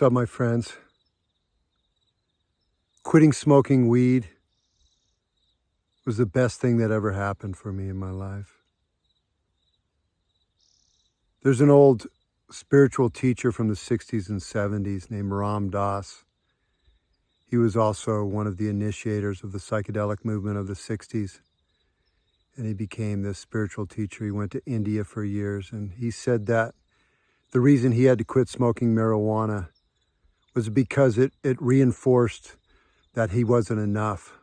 What's up, my friends? Quitting smoking weed was the best thing that ever happened for me in my life. There's an old spiritual teacher from the 60s and 70s named Ram Dass. He was also one of the initiators of the psychedelic movement of the 60s. And he became this spiritual teacher. He went to India for years. And he said that the reason he had to quit smoking marijuana was because it reinforced that he wasn't enough.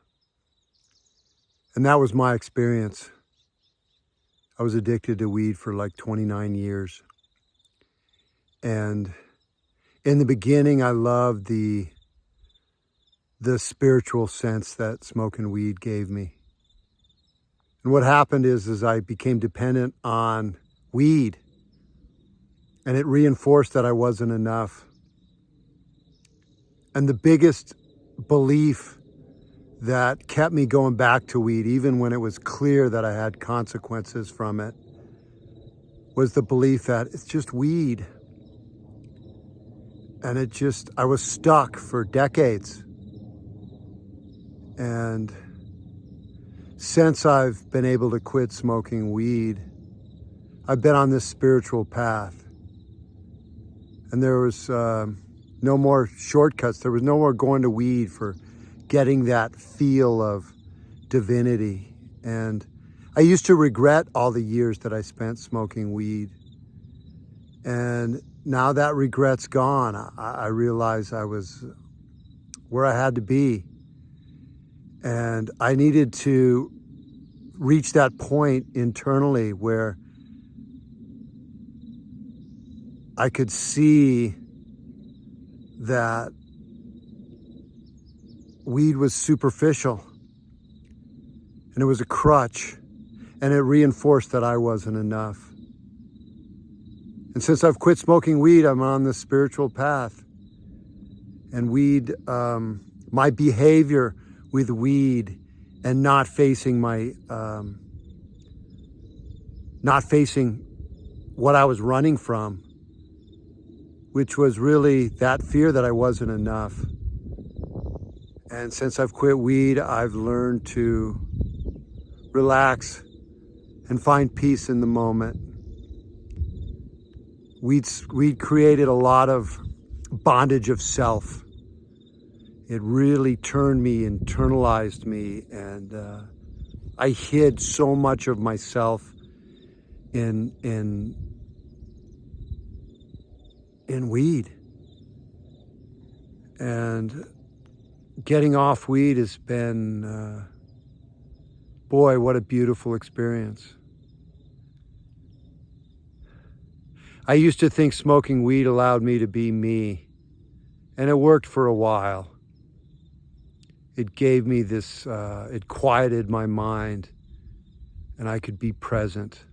And that was my experience. I was addicted to weed for like 29 years. And in the beginning, I loved the spiritual sense that smoking weed gave me. And what happened is I became dependent on weed, and it reinforced that I wasn't enough. And the biggest belief that kept me going back to weed, even when it was clear that I had consequences from it, was the belief that it's just weed. And I was stuck for decades. And since I've been able to quit smoking weed, I've been on this spiritual path. And there was no more shortcuts. There was no more going to weed for getting that feel of divinity. And I used to regret all the years that I spent smoking weed. And now that regret's gone. I realized I was where I had to be. And I needed to reach that point internally where I could see that weed was superficial and it was a crutch, and it reinforced that I wasn't enough. And since I've quit smoking weed, I'm on this spiritual path. And weed, my behavior with weed and not facing what I was running from, which was really that fear that I wasn't enough. And since I've quit weed, I've learned to relax and find peace in the moment. Weed created a lot of bondage of self. It really internalized me, and I hid so much of myself in weed. And getting off weed has been, boy, what a beautiful experience. I used to think smoking weed allowed me to be me, and it worked for a while. It gave me this, it quieted my mind, and I could be present.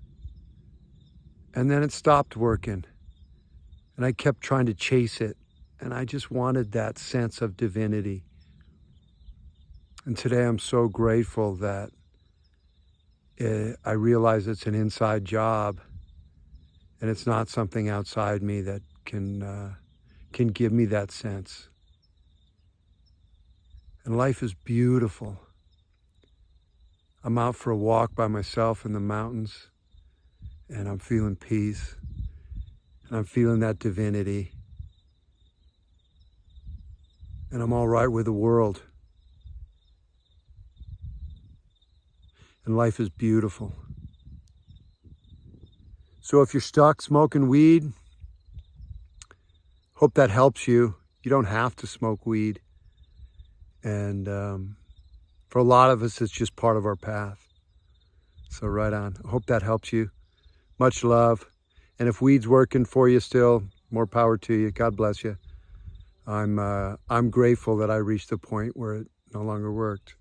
And then it stopped working, and I kept trying to chase it, and I just wanted that sense of divinity. And today I'm so grateful that I realize it's an inside job, and it's not something outside me that can give me that sense. And life is beautiful. I'm out for a walk by myself in the mountains, and I'm feeling peace, and I'm feeling that divinity. And I'm all right with the world. And life is beautiful. So if you're stuck smoking weed, hope that helps you. You don't have to smoke weed. And for a lot of us, it's just part of our path. So right on. I hope that helps you. Much love. And if weed's working for you still, more power to you. God bless you. I'm grateful that I reached the point where it no longer worked.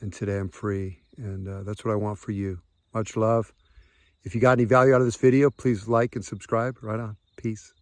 And today I'm free. And that's what I want for you. Much love. If you got any value out of this video, please like and subscribe. Right on. Peace.